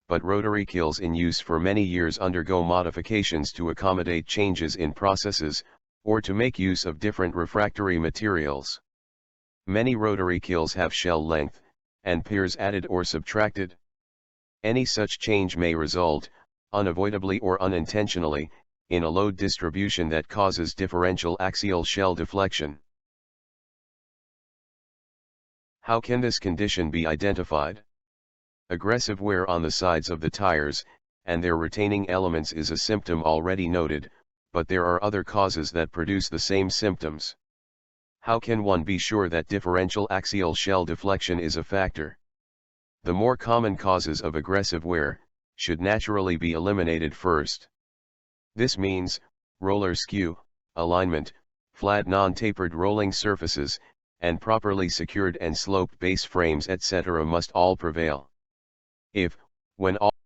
but rotary kilns in use for many years undergo modifications to accommodate changes in processes, or to make use of different refractory materials. Many rotary kilns have shell length, and piers added or subtracted. Any such change may result, unavoidably or unintentionally, in a load distribution that causes differential axial shell deflection. How can this condition be identified? Aggressive wear on the sides of the tires, and their retaining elements is a symptom already noted, but there are other causes that produce the same symptoms. How can one be sure that differential axial shell deflection is a factor? The more common causes of aggressive wear should naturally be eliminated first. This means, roller skew, alignment, flat non-tapered rolling surfaces, and properly secured and sloped base frames etc. must all prevail. If, when all